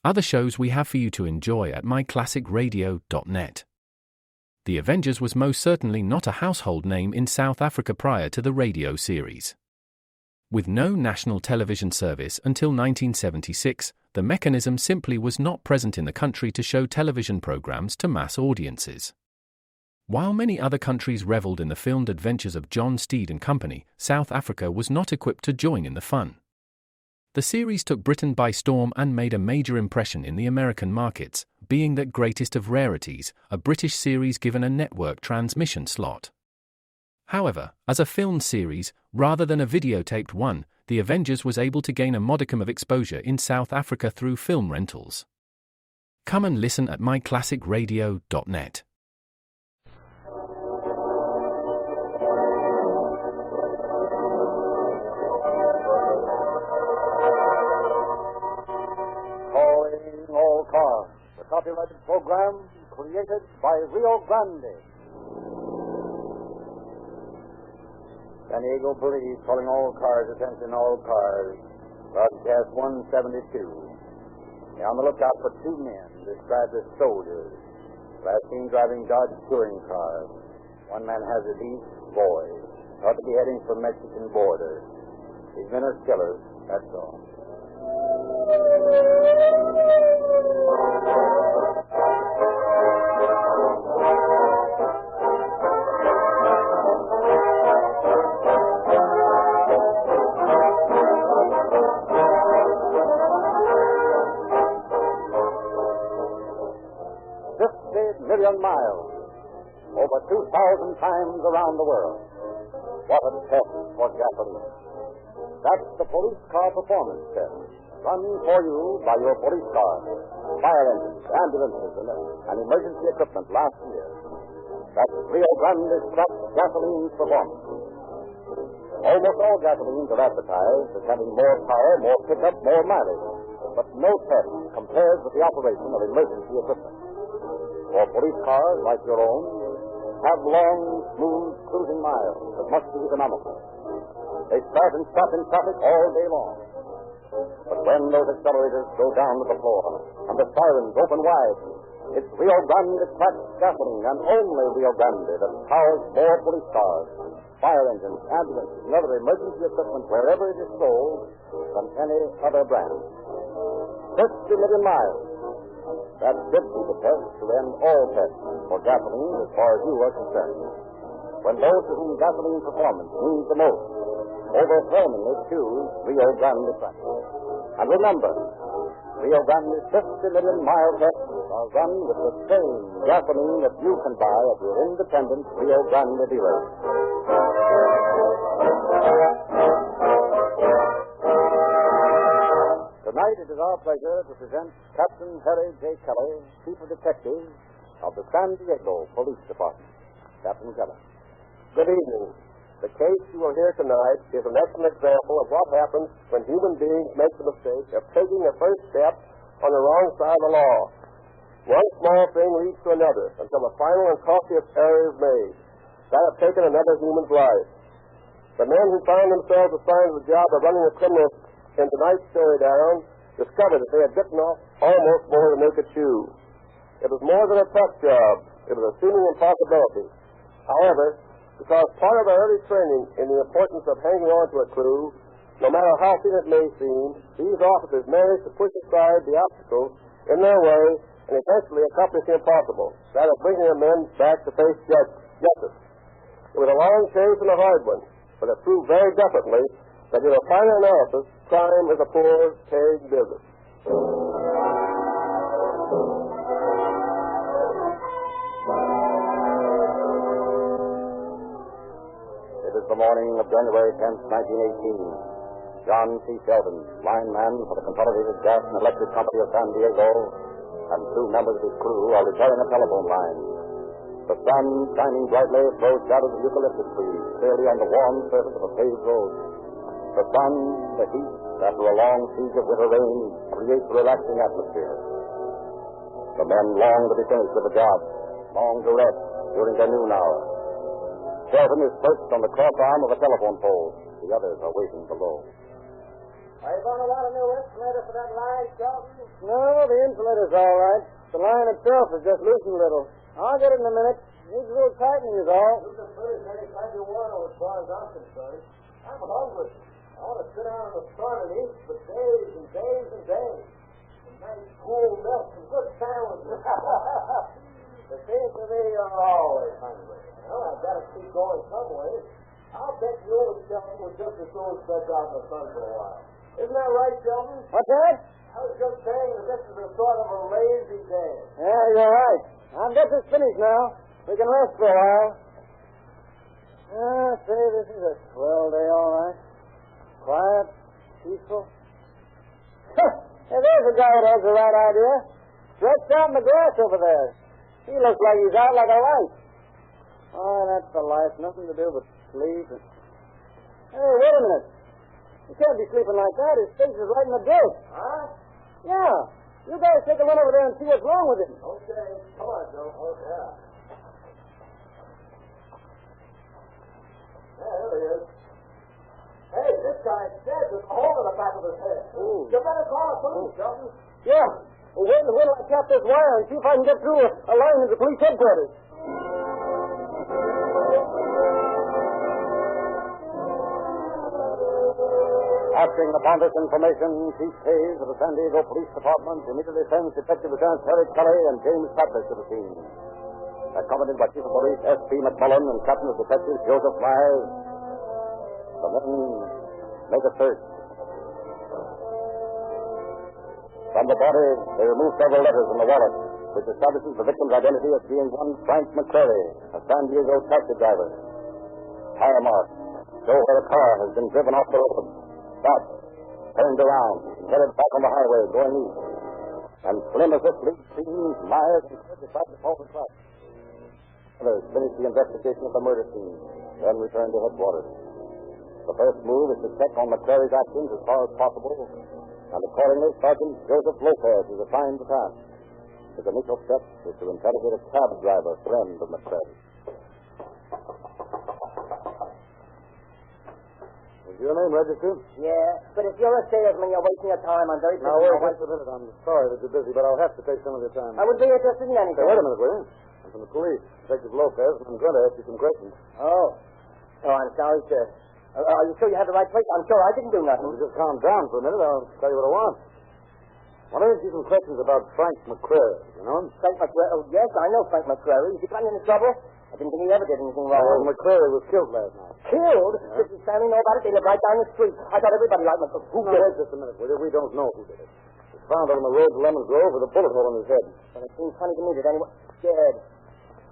other shows we have for you to enjoy at myclassicradio.net. The Avengers was most certainly not a household name in South Africa prior to the radio series. With no national television service until 1976, the mechanism simply was not present in the country to show television programs to mass audiences. While many other countries reveled in the filmed adventures of John Steed and company, South Africa was not equipped to join in the fun. The series took Britain by storm and made a major impression in the American markets, being that greatest of rarities, a British series given a network transmission slot. However, as a filmed series, rather than a videotaped one, The Avengers was able to gain a modicum of exposure in South Africa through film rentals. Come and listen at myclassicradio.net. The copyrighted program created by Rio Grande. San Diego police calling all cars, attention all cars. Broadcast 172. They're on the lookout for two men described as soldiers. Last seen driving Dodge touring cars. One man has a beast, boy. Ought to be heading for Mexican border. These men are killers, that's all. Million miles, over 2,000 times around the world. What a test for gasoline. That's the police car performance test, run for you by your police cars, fire engines, ambulances, and emergency equipment last year. That's Rio Grande's cracked gasoline performance. Almost all gasolines are advertised as having more power, more pickup, more mileage, but no test compares with the operation of emergency equipment. For police cars like your own have long, smooth cruising miles that must be economical. They start and stop in traffic all day long. But when those accelerators go down to the floor and the sirens open wide, it's Rio Grande cracked gasoline and only Rio Grande that powers more police cars, fire engines, ambulances, and other emergency equipment wherever it is sold than any other brand. 50 million miles. That should be the test to end all tests for gasoline as far as you are concerned. When those to whom gasoline performance means the most overwhelmingly choose Rio Grande Crack. And remember, Rio Grande's 50 million mile tests are run with the same gasoline that you can buy at your independent Rio Grande dealer. Tonight it is our pleasure to present Captain Harry J. Kelly, Chief of Detectives of the San Diego Police Department. Captain Kelly. Good evening. The case you will hear tonight is an excellent example of what happens when human beings make the mistake of taking a first step on the wrong side of the law. One small thing leads to another until a final and costly error is made. That have taken another human's life. The men who found themselves assigned the job of running a criminal in tonight's story down discovered that they had bitten off almost more than they could chew. It was more than a tough job. It was a seeming impossibility. However, because part of our early training in the importance of hanging on to a clue, no matter how thin it may seem, these officers managed to push aside the obstacles in their way and eventually accomplish the impossible, that of bringing the men back to face justice. It was a long chase and a hard one, but it proved very definitely that in a final analysis, crime is a poor, paying business. It is the morning of January 10th, 1918. John C. Sheldon, lineman for the Consolidated Gas and Electric Company of San Diego, and two members of his crew are repairing a telephone line. The sun, shining brightly, throws shadows of eucalyptus trees clearly on the warm surface of a paved road. The sun, the heat, after a long siege of winter rain, creates a relaxing atmosphere. The men long to be finished with the job, long to rest during their noon hour. Sheldon is perched on the cross arm of a telephone pole. The others are waiting below. Are you going to want a new insulator for that line, Shelton? No, the insulator's all right. The line itself is just loosened a little. I'll get it in a minute. Needs a little tightening is all. You can finish any time you want as far as I'm concerned. I'm hungry. I want to sit down in the sun and eat for days and days and days. A nice cool milk and good sandwiches. It seems to me you're always hungry. Well, I've got to keep going some way. I'll bet you and Shelton will just as soon stretch out in the sun for a while. Isn't that right, Shelton? What's that? I was just saying that this is a sort of a lazy day. Yeah, you're right. I'll get this finished now. We can rest for a while. Say, this is a swell day, all right. Quiet, peaceful. Hey, there's a guy that has the right idea. Stretched out in the grass over there. He looks like he's out like a light. Oh, that's the life. Nothing to do but sleep. Hey, wait a minute. You can't be sleeping like that. His face is right in the dirt. Huh? Yeah. You guys take a run over there and see what's wrong with him. Okay. Come on, Joe. Oh, yeah. There he is. Hey, this guy's dead with a hole in the back of his head. Ooh. You better call the police, Shelton. Yeah. Well, wait till I cap this wire and see if I can get through a line to the police headquarters. Acting upon this information, Chief Hayes of the San Diego Police Department immediately sends Detective Lieutenant Terry Kelly and James Pappas to the scene. Accompanied by Chief of Police S.P. McMullen and Captain of Detectives Joseph Myers, the men make a search. From the body, they remove several letters in the wallet, which establishes the victim's identity as being one Frank McCrary, a San Diego taxi driver. Tire marks show where a car has been driven off the road, stopped, turned around, headed back on the highway going east. And slim as this lead seems, Myers and Fred decide to pull the truck. Others finish the investigation of the murder scene, then return to headquarters. The first move is to check on McCrary's actions as far as possible, and accordingly, Sergeant Joseph Lopez is assigned the task. His initial step is to interrogate a cab driver, friend of McCrary. Is your name registered? Yeah, but if you're a salesman, you're wasting your time. I'm very busy. Now, wait just a minute. I'm sorry that you're busy, but I'll have to take some of your time. I would be interested in anything. Hey, wait a minute, will you? I'm from the police, Detective Lopez, and I'm going to ask you some questions. Oh, I'm sorry, sir. Are you sure you have the right place? I'm sure I didn't do nothing. Well, just calm down for a minute. I'll tell you what I want. I want to ask you some questions about Frank McCrary. You know him? Frank McCrary? Oh, yes, I know Frank McCrary. Has he gotten into trouble? I didn't think he ever did anything wrong. McCrary was killed last night. Killed? Yeah. Does his family know about it? They live right down the street. I thought everybody liked McCrary. Who did it? Wait just a minute, will you? We don't know who did it. He was found on the road to Lemon Grove with a bullet hole in his head. Well, it seems funny to me that anyone... Dead.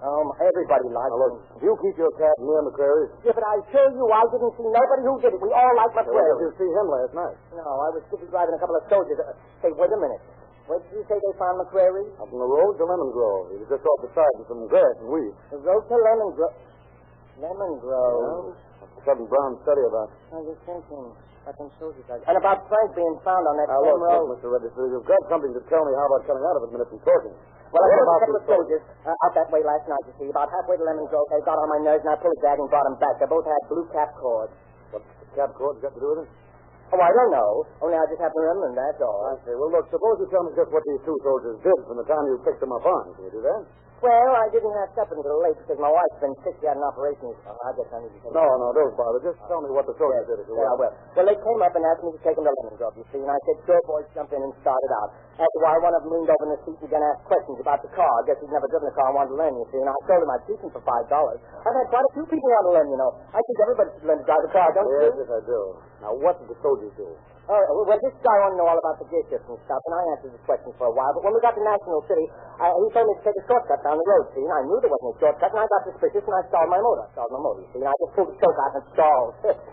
Everybody likes him. You keep your cat near McCrary. Yeah, but I assure you, I didn't see nobody who did it. We all like Where McCrary. did you see him last night? No, I was busy driving a couple of soldiers. Hey, wait a minute. Where did you say they found McCrary? Up on the road to Lemon Grove. He was just off the side with some grass and weeds. The road to Lemon Grove. Lemon Grove. What's the sudden brown study about? I was thinking. I think soldiers are... And about Frank being found on that same Look, road. Mr. Register, you've got something to tell me. How about coming out of it a minute from talking? Well, I What saw a about couple of these soldiers out that way last night, you see. About halfway to Lemon Grove, they got on my nerves, and I pulled a drag and brought them back. They both had blue cap cords. What's the cap cord got to do with it? Oh, I don't know. Only I just happen to remember them, that's all. I see. Well, look, suppose you tell me just what these two soldiers did from the time you picked them up on. Can you do that? Well, I didn't have supper until late because my wife's been sick. She had an operation. I guess I need to take No, don't bother. Just tell me what the soldiers did, if you Yeah, I will. will. Well, they came up and asked me to take them to Lemon Grove, you see, and I said, sure, boys, jump in and start it out. After a while, one of them leaned over in the seat and began to ask questions about the car. I guess he'd never driven a car and wanted to learn, you see, and I told him I'd teach him for $5. I've had quite a few people want to learn, you know. I think everybody should learn to drive a car, don't you? Yes, I do. Now, what did the soldiers do? Oh, well, this guy wanted to know all about the gear shifts and stuff, and I answered his questions for a while. But when we got to National City, he told me to take a shortcut down the road, see, and I knew there wasn't a shortcut, and I got suspicious, and I stalled my motor. You see, and I just pulled the choke out and stalled.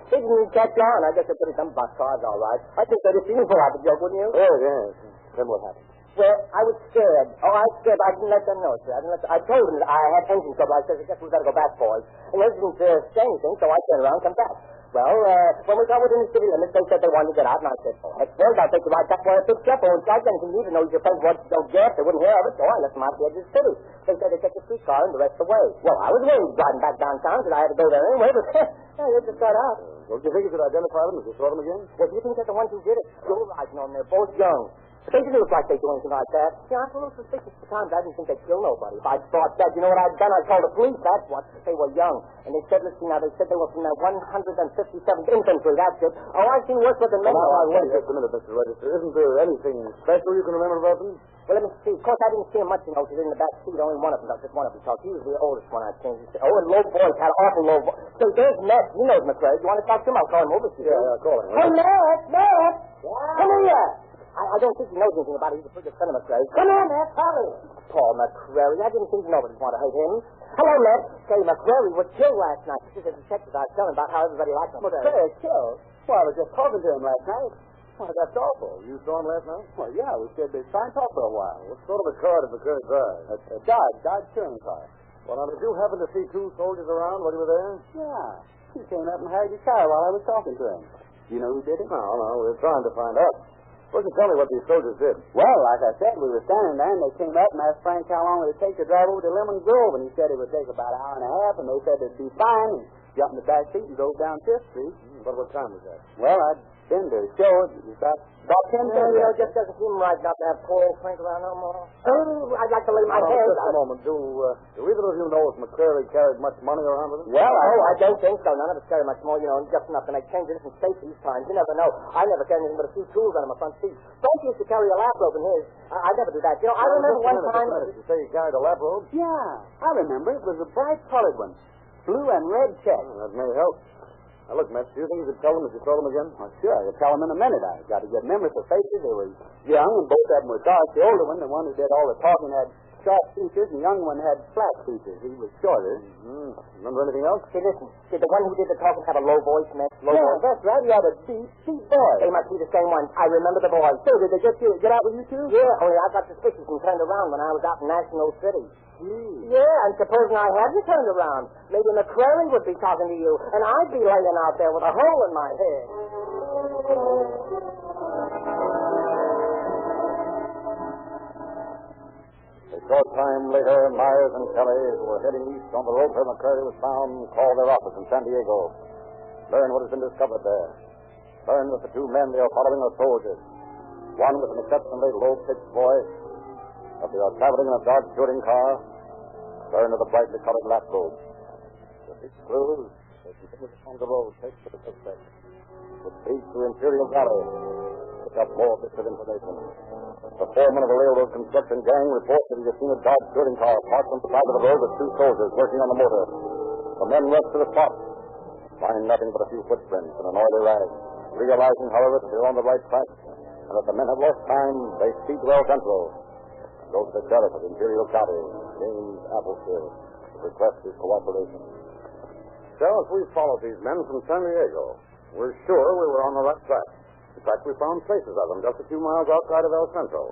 He didn't even catch on. I guess they're pretty dumb about cars, all right. I think they'd have seen me pull out the joke, wouldn't you? Oh, yes. Then what happened? Well, I was scared. Oh, I was scared, but I didn't let them know, sir. I told them that I had engine trouble. I said, I guess we better go back, boys. And they didn't say anything, so I turned around and come back. Well, when we got within the city limits, they said they wanted to get out, and I said, oh, heck, boys, I'll take you right back where I picked you up. And charge anything you didn't know your friends wanted to go gas. They wouldn't hear of it, so I left them out the edge of the city. They said they'd take the streetcar and the rest of the way. Well, I was worried driving back downtown, because I had to go there anyway, but they just got out. Don't you think you could identify them if you saw them again? Well, do you think they're the ones who did it? You're right, Norman. They're both young. But they didn't look like they'd do anything like that. Yeah, I was a little suspicious at the time, but I didn't think they'd kill nobody. If I'd thought that, you know what I'd done? I'd called the police, that's what. They were young. And they said, let's see now, they said they were from the 157th Infantry, that's it. Oh, I've seen worse with them men. Now, wait just a minute, Mr. Register. Isn't there anything special you can remember about them? Well, let me see. Of course, I didn't see him much, you know, because in the back seat, only one of them, just one of them talked. He was the oldest one I'd seen. Oh, and low voice, had an awful low voice. So there's Matt. He knows McRae. You want to talk to him? I'll call him over. Yeah, call him. Hey, Matt! Matt! Yeah. Come here! I don't think he knows anything about it. He's a pretty good friend of McRae. Come here, Matt. Hurry. Paul McCrary. I didn't think nobody'd want to hurt him. Hello, Matt. Say, McCrary was killed last night. Just as a detective, I was telling about how everybody likes him. McCrary killed? Well, I was just talking to him last night. Why, that's awful. You saw him last night? Well, yeah, we said they'd try and talk for a while. What sort of a car did McCrary drive? A Dodge touring car. Well, now, did you happen to see two soldiers around while you were there? Yeah. He came up and hired his car while I was talking to him. You know who did it? No, we were trying to find out. Why don't you tell me what these soldiers did? Well, like I said, we were standing there, and they came up and asked Frank how long it would take to drive over to Lemon Grove, and he said it would take about an hour and a half, and they said it'd be fine, and jumped in the back seat and drove down Fifth Street. But what time was that? Well, I'd been to show it. It was about 10:30. You know, it just doesn't seem right not to have Paul Frank around no more. Oh, I'd like to lay my hands Just a moment. Do either of you know if McCrary carried much money around with him? Well, I don't think so. None of us carry much more, you know, just enough to make changes in space these times. You never know. I never carry anything but a few tools on my front seat. Frank used to carry a lap robe in his. I never do that. You know, I remember one time... You say he carried a lap robe? Yeah, I remember. It was a bright colored one. Blue and red check. That may help. Now, look, Matt, do you think you could tell them if you saw them again? Well, sure, I could tell them in a minute. I got a good memory for faces. They were young, and both of them were dark. The older one, the one who did all the talking, had sharp features, and the young one had flat features. He was shorter. Mm-hmm. Remember anything else? Hey, listen, did the one who did the talking have a low voice, Matt? Low voice? That's right. He had a deep voice. They must be the same one. I remember the voice. So, did they get out with you, too? Yeah, only I got suspicious and turned around when I was out in National City. Gee. Yeah, and supposing I hadn't turned around, maybe McCrary would be talking to you, and I'd be laying out there with a hole in my head. A short time later, Myers and Kelly, who were heading east on the road where McCrary was found, called their office in San Diego. Learn what has been discovered there. Learn that the two men they are following are soldiers. One with an exceptionally low-pitched voice, that they are traveling in a Dodge touring car. Learn of the brightly colored lap robe. With these clues, they continue on the road, take to the suspect. With leads to Imperial Valley, pick up more bits of information. The foreman of a railroad construction gang reports that he has seen a Dodge touring car parked on the side of the road with two soldiers working on the motor. The men rush to the spot, find nothing but a few footprints and an oily rag. Realizing, however, that they're on the right track and that the men have lost time, they speed to El Centro. Go to the sheriff of Imperial County, James Applefield, to request his cooperation. Sheriff, we followed these men from San Diego. We're sure we were on the right track. In fact, we found traces of them just a few miles outside of El Centro.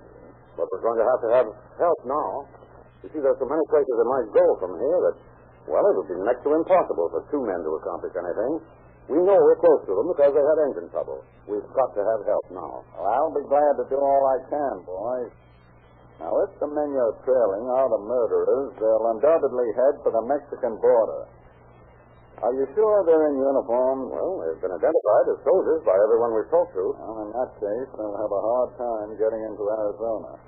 But we're going to have help now. You see, there's so many places that might go from here that, well, it would be next to impossible for two men to accomplish anything. We know we're close to them because they had engine trouble. We've got to have help now. Well, I'll be glad to do all I can, boys. Now, if the men you're trailing are the murderers, they'll undoubtedly head for the Mexican border. Are you sure they're in uniform? Well, they've been identified as soldiers by everyone we've talked to. Well, in that case, they'll have a hard time getting into Arizona.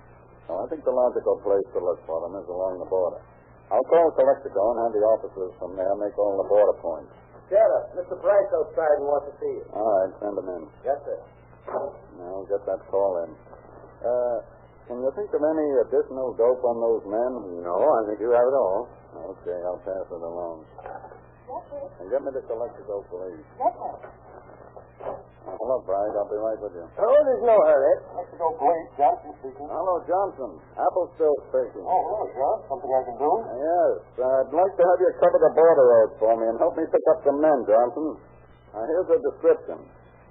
So I think the logical place to look for them is along the border. I'll call Calexico and have the officers from there make all the border points. Sheriff, Mr. Price outside wants to see you. All right, send them in. Yes, sir. Now, get that call in. Can you think of any additional dope on those men? No, I think you have it all. Okay, I'll pass it along. Yes, sir. And get me the Calexico police. Yes, sir. Hello, Bright. I'll be right with you. Oh, there's no hurry. Mexico Police, Johnson speaking. Hello, Johnson. Applestow speaking. Oh, hello, John. Something I can do? Yes. I'd like to have you cover the border road for me and help me pick up some men, Johnson. Now, here's a description.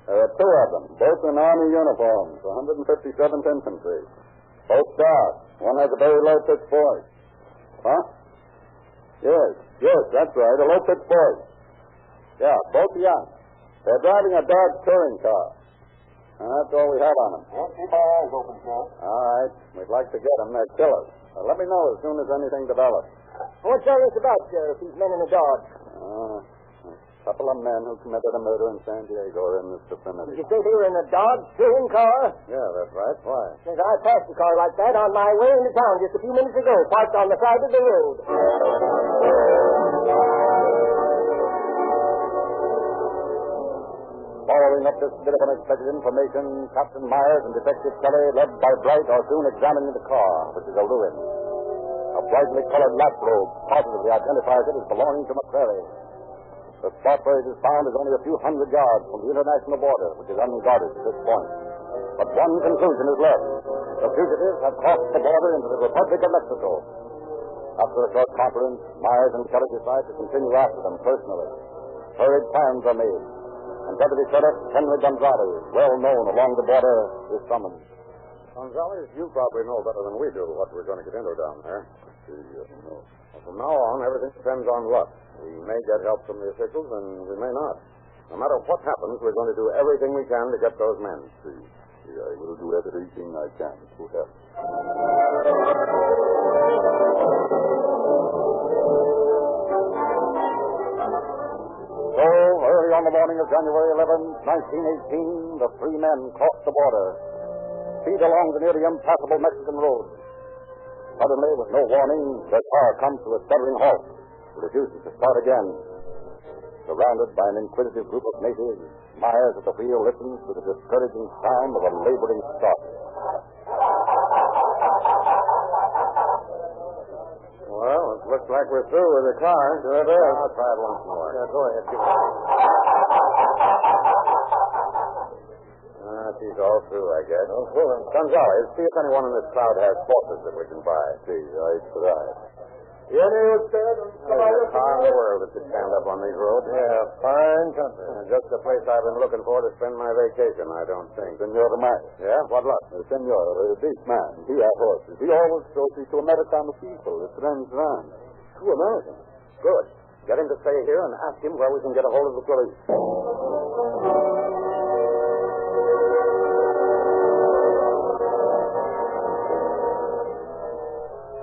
There are two of them, both in Army uniforms, 157th Infantry. Both dark. One has a very low-pitched voice. Huh? Yes, that's right, a low-pitched voice. Yeah, both young. They're driving a Dodge touring car. And that's all we have on them. Well, keep our eyes open, Sheriff. All right. We'd like to get them. They're killers. Let me know as soon as anything develops. What's all this about, Sheriff? These men in the Dodge. couple of men who committed a murder in San Diego are in this Did vicinity. you say they were in a Dodge touring car? Yeah, that's right. Why? Since I passed a car like that on my way into town just a few minutes ago, parked on the side of the road. Following up this bit of unexpected information, Captain Myers and Detective Kelly, led by Bright, are soon examining the car, which is a ruin. A brightly colored lap robe positively identifies it as belonging to McCreary. The spot where it is found is only a few hundred yards from the international border, which is unguarded at this point. But one conclusion is left. The fugitives have crossed the border into the Republic of Mexico. After a short conference, Myers and Kelly decide to continue after them personally. Hurried plans are made, and Deputy Sheriff Henry Gonzalez, well known along the border, is summoned. Gonzalez, you probably know better than we do what we're going to get into down there. From now on, everything depends on luck. We may get help from the officials, and we may not. No matter what happens, we're going to do everything we can to get those men. I will do everything I can to help. So, early on the morning of January 11, 1918, the three men crossed the border, speed along the nearly impassable Mexican road. Suddenly, with no warning, their car comes to a stuttering halt, refuses to start again. Surrounded by an inquisitive group of natives, Myers at the wheel listens to the discouraging sound of a laboring stop. Well, it looks like we're through with the car. Sure it is. I'll try it once more. Yeah, go ahead. Give it. She's all through, I guess. Gonzalez, see if anyone in this crowd has horses that we can buy. See, I tried. Any upstairs? There's a car in the world that could stand up on these roads. Yeah, fine country. Just the place I've been looking for to spend my vacation, I don't think. Senor Myers. Yeah? What luck? Senor, this man, he has horses. He always shows it to American people. It runs around. Two Americans. Good. Get him to stay here and ask him where we can get a hold of the police.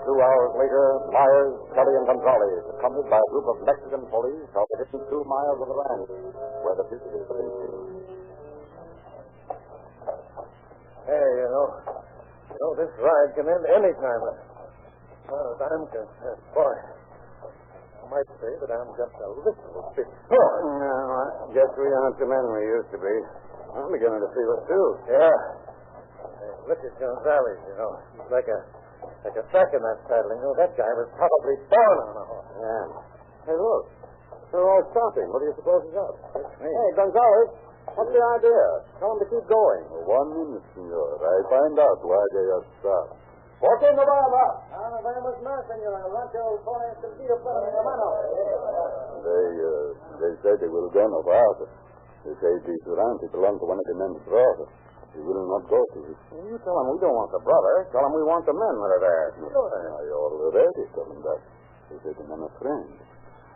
2 hours later, Myers, Kelly, and Gonzalez, accompanied by a group of Mexican police, are within 2 miles of the ranch where the fugitives have been seen. Hey, this ride can end any time. As far as I'm concerned, boy, I might say that I'm just a little bit sore. No, I guess we aren't the men we used to be. I'm beginning to feel it, too. Yeah. Hey, look at Gonzalez, He's like a sack in that saddle. That guy was probably born on a horse. Yeah. Hey, look. They're all stopping. What do you suppose is up? Hey, Gonzalez, what's the idea? Tell them to keep going. 1 minute, senor. I find out why they are stopped. ¿Por qué no va? No vemos más, señor. El rancho pone sentido para mi hermano. They say they will go no farther. They say these ranches belong to one of the men's brothers. We will not go to it. You tell them we don't want the brother. Tell them we want the men that are there. I already tell them that. They say the men are friends.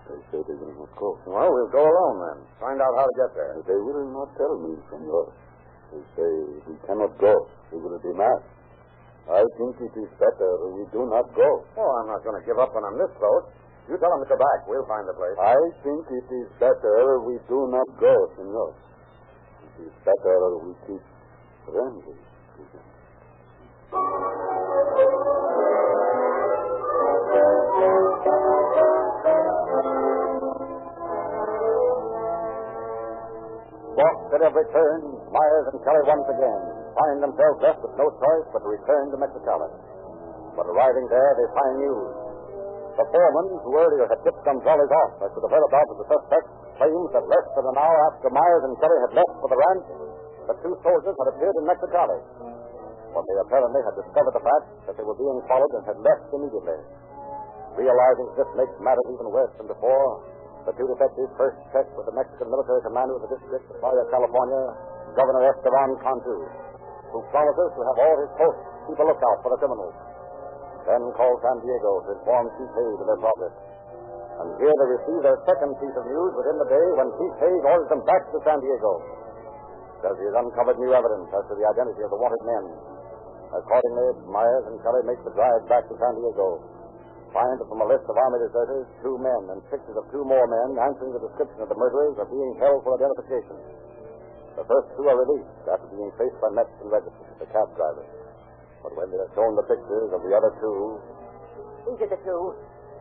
They say they will not go. Well, we'll go alone then. Find out how to get there. They will not tell me, senor. They say we cannot go. We will be mad. I think it is better we do not go. Oh, I'm not going to give up on them this close. You tell them to go back. We'll find the place. I think it is better we do not go, senor. It is better we keep friendly. Balked at every turn, Myers and Kelly once again find themselves left with no choice but to return to Mexicali. But arriving there, they find news. The foreman, who earlier had tipped Gonzalez off as to the whereabouts of the suspect, claims that less than an hour after Myers and Kelly had left for the ranch, the 2 soldiers had appeared in Mexicali. But they apparently had discovered the fact that they were being followed and had left immediately. Realizing this makes matters even worse than before, the 2 detectives first checked with the Mexican military commander of the district of Baja California, Governor Esteban Cantu, who promises to have all his posts keep a lookout for the criminals. Then called San Diego to inform Chief Hayes of their progress. And here they received their second piece of news within the day when Chief Hayes ordered them back to San Diego. Says he has uncovered new evidence as to the identity of the wanted men. Accordingly, Myers and Kelly make the drive back to San Diego. Find from a list of Army deserters 2 men and pictures of 2 more men answering the description of the murderers are being held for identification. The first 2 are released after being faced by Mexican registered, the cab drivers. But when they are shown the pictures of the other 2... These are the 2.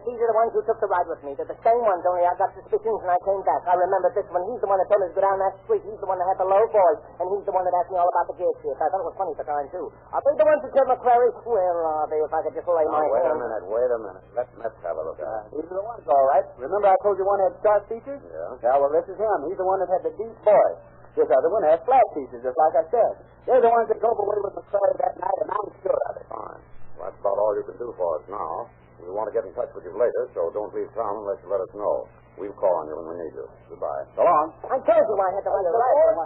These are the ones who took the ride with me. They're the same ones, only I got suspicions and I came back. I remember this one. He's the one that told me to go down that street. He's the one that had the low voice. And he's the one that asked me all about the gear shift. I thought it was funny at the time, too. Are they the ones who killed McCrary? Where are they, if I could just lay my Wait hand? wait a minute. Let Metz have a look at it. These are the ones, all right. Remember I told you one had sharp features? Yeah. Yeah, well, this is him. He's the one that had the deep voice. This other one has flat features, just like I said. They're the ones that drove away with McCrary that night, and I'm sure of it. Fine. Well, that's about all you can do for us now. We want to get in touch with you later, so don't leave town unless you let us know. We'll call on you when we need you. Goodbye. So long. I told you I had to run the ride.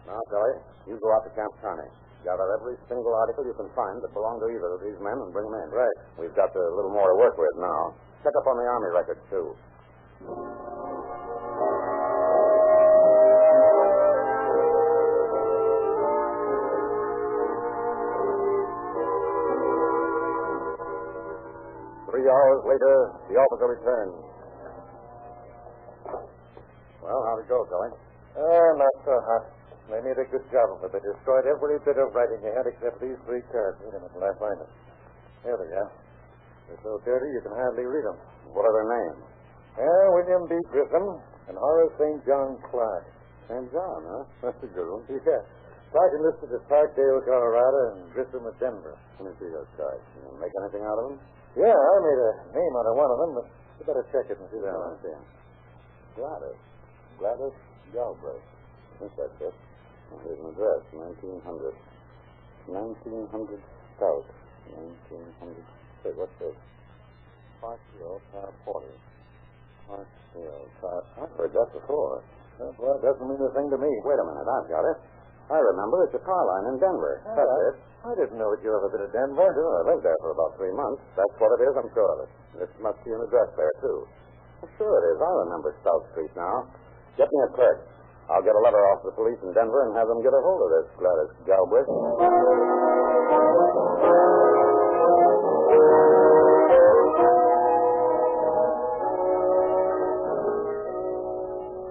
Now, Kelly, you go out to Camp Kearney. Gather every single article you can find that belong to either of these men and bring them in. Right. We've got a little more to work with now. Check up on the Army records, too. 3 hours later, the officer returned. Well, how'd it go, Kelly? Not so hot. They made a good job of it. They destroyed every bit of writing they had except these 3 cards. Wait a minute, till I find them. Here they are. They're so dirty you can hardly read them. What are their names? William B. Griffin and Horace St. John Clark. St. John, huh? That's a good one. Yeah. Clark enlisted at Parkdale, Colorado, and Grissom at Denver. Let me see those cards. You make anything out of them? Yeah, I made a name out of one of them, but you better check it and see Yeah, that. I see. Gladys Galbraith. I think that's it. Well, here's an address, 1900. 1900 South. 1900. Wait, what's this? Parkville, Car 40. Parkville, Car... I've heard that before. Well, it doesn't mean a thing to me. Wait a minute, I've got it. I remember it's a car line in Denver. That's it. I didn't know that you ever been to Denver. Sure, I lived there for about 3 months. That's what it is, I'm sure of it. This must be an address there, too. Well, sure it is. I remember South Street now. Get me a clerk. I'll get a letter off the police in Denver and have them get a hold of this Gladys Galbraith.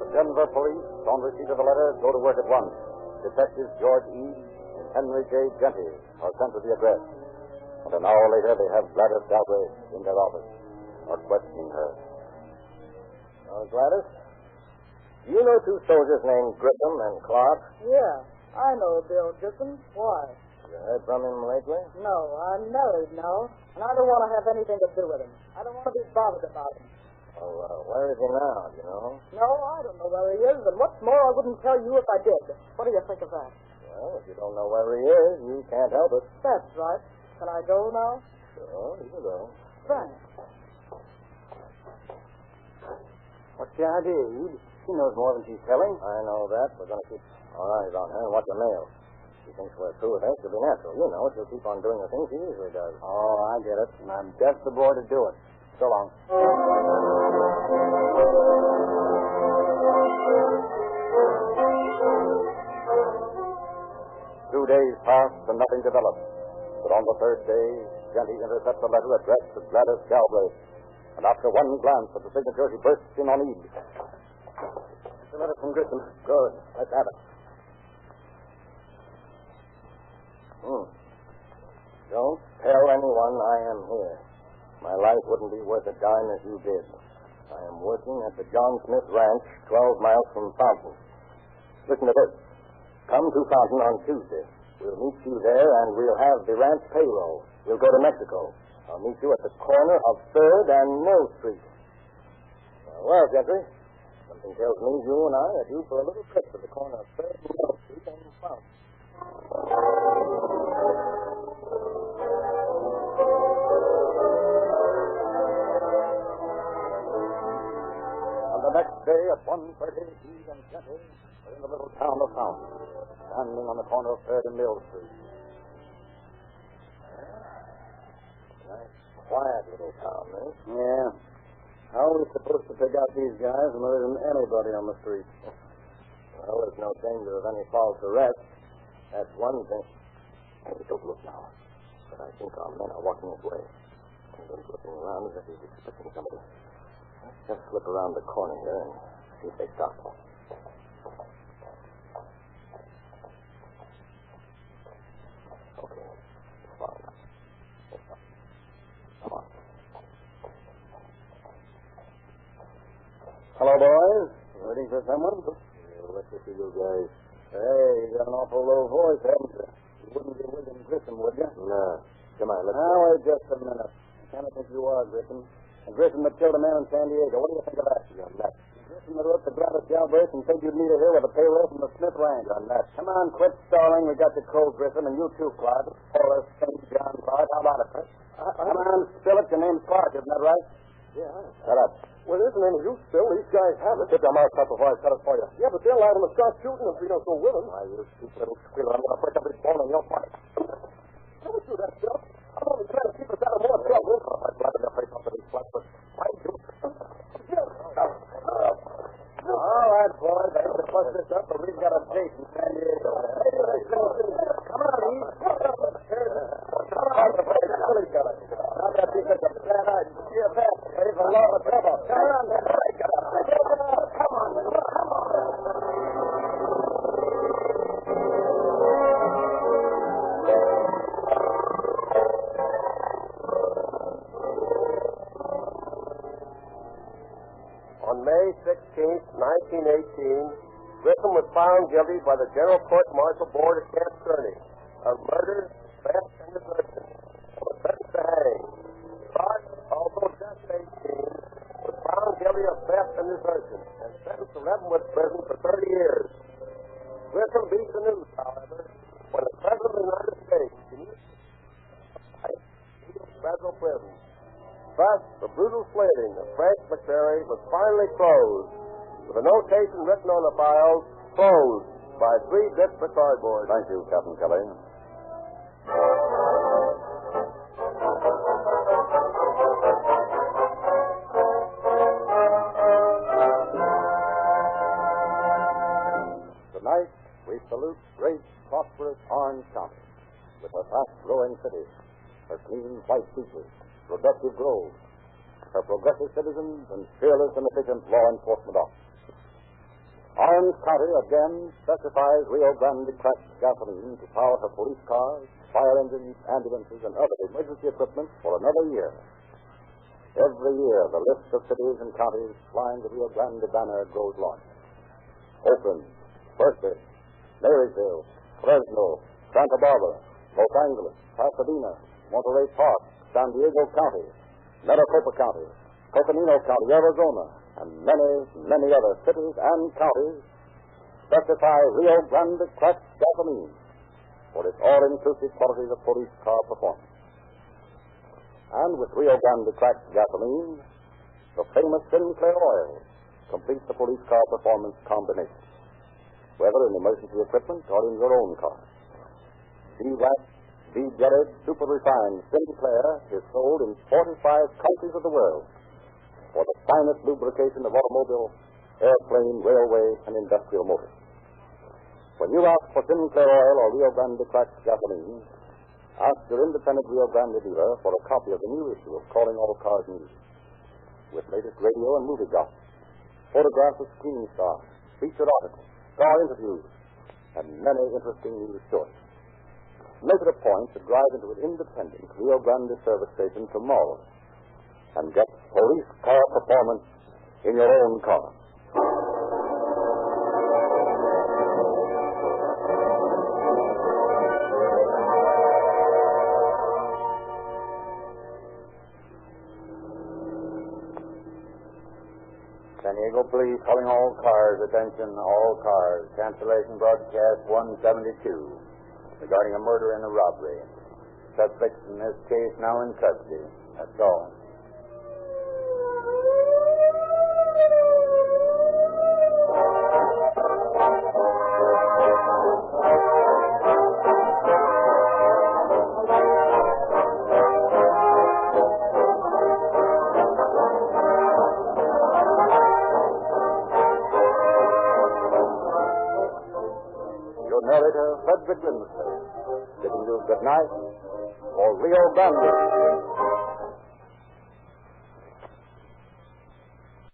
'The Denver police, on receipt of the letter, go to work at once. Detectives George E. and Henry J. Genty are sent to the address. And an hour later, they have Gladys Galbraith in their office, are questioning her. Gladys, do you know 2 soldiers named Grissom and Clark? Yeah, I know Bill Griffin. Why? You heard from him lately? No, I'm married now, and I don't want to have anything to do with him. I don't want to be bothered about him. Oh, where is he now, do you know? No, I don't know where he is, and what's more, I wouldn't tell you if I did. What do you think of that? Well, if you don't know where he is, you can't help it. That's right. Can I go now? Sure, you can go. Thanks. What's the idea, Ede? She knows more than she's telling. I know that. We're going to keep our eyes on her and watch her mail. She thinks we're through with her. She'll be natural. You know, she'll keep on doing the things she usually does. Oh, I get it. And I'm just the boy to do it. So long. 2 days passed and nothing developed. But on the 3rd day, Genty intercepts a letter addressed to Gladys Galbraith. And after one glance at the signature, he bursts in on Ede. The letter from Grissom. Good. Let's have it. Don't tell anyone I am here. My life wouldn't be worth a dime if you did. I am working at the John Smith Ranch, 12 miles from Fountain. Listen to this. Come to Fountain on Tuesday. We'll meet you there, and we'll have the ranch payroll. We'll go to Mexico. I'll meet you at the corner of 3rd and Mill Street. Well, Gentry, something tells me you and I are due for a little trip to the corner of 3rd and Mill Street and Fountain. And the next day at 1:30, Ede and Genty are in the little town of Fountain, standing on the corner of 3rd and Mill Street. Nice, quiet little town, eh? Yeah. How are we supposed to pick out these guys when there isn't anybody on the street? Well, there's no danger of any false arrest. That's one thing. Hey, don't look now. But I think our men are walking this way. And he's looking around as if he's expecting somebody. Let's just slip around the corner here and see if they stop. Okay. It's far enough. Come on. Hello, boys. Waiting for someone? What's this to you guys? Hey, you got an awful low voice, haven't you? You wouldn't be William Grissom, would you? No. Come on, let's Now, wait just a minute. I kind of think you are Grissom. And Grissom that killed a man in San Diego. What do you think of that? You're nuts. Grissom that wrote the Gravis jailbreak and said you'd meet her here with a payroll from the Smith Ranch. You're nuts. Come on, quit stalling. We got the cold, Grissom, and you too, Clark. Paulus, St. John, Clark. How about it, huh? Come on, spill it. Your name's Clark, isn't that right? Yeah. Shut up. Well, it isn't any use, Bill. These guys have it. Keep your mouth shut before I cut it for you. Yeah, but they're liable to start shooting if we don't go with them. Why, you stupid little squealer. I'm going to break up his bone in your fight. Don't do that, Bill. I'm only trying to keep us out of more trouble. I'd rather your face off of these flats, but why you? All right, boys. I hate to fuss this up, but we've got a date in San Diego. Come on, Eve. Not that because of bad idea. There's a lot of trouble. Come on, then. Come on. On May 16th, 1918, Grissom was found guilty by the General Court-Martial Board at Camp Kearney of murder, theft, and desertion, and was sentenced to hang. Clark, although just 18, was found guilty of theft and desertion and sentenced to Leavenworth Prison for 30 years. Grissom beat the news, however, when the President of the United States in federal prison. Thus, the brutal slating of Frank McCreary was finally closed, with a notation written on the files, closed by 3 bits of cardboard. Thank you, Captain Kelly. Tonight, we salute great, prosperous Orange County, with her fast-growing cities, her clean white beaches, productive groves, her progressive citizens, and fearless and efficient law enforcement officers. Orange County again specifies Rio Grande cracked gasoline to power her police cars, fire engines, ambulances, and other emergency equipment for another year. Every year, the list of cities and counties flying the Rio Grande banner grows larger. Oakland, Berkeley, Marysville, Fresno, Santa Barbara, Los Angeles, Pasadena, Monterey Park, San Diego County, Maricopa County, Coconino County, Arizona, and many, many other cities and counties specify Rio Grande cracked gasoline for its all-inclusive qualities of police car performance. And with Rio Grande cracked gasoline, the famous Sinclair oil completes the police car performance combination, whether in emergency equipment or in your own car. De-waxed, de-jetted, super-refined Sinclair is sold in 45 countries of the world for the finest lubrication of automobile, airplane, railway, and industrial motors. When you ask for Sinclair oil or Rio Grande cracked gasoline, ask your independent Rio Grande dealer for a copy of the new issue of Calling All Cars News, with latest radio and movie gossip, photographs of screen stars, featured articles, car interviews, and many interesting news stories. Make it a point to drive into an independent Rio Grande service station tomorrow and get police car performance in your own car. San Diego Police calling all cars. Attention, all cars. Cancellation broadcast 172 regarding a murder and a robbery. Suspects in this case now in custody. That's all. Narrator Frederick Grimsley, bidding you good night for Rio Grande.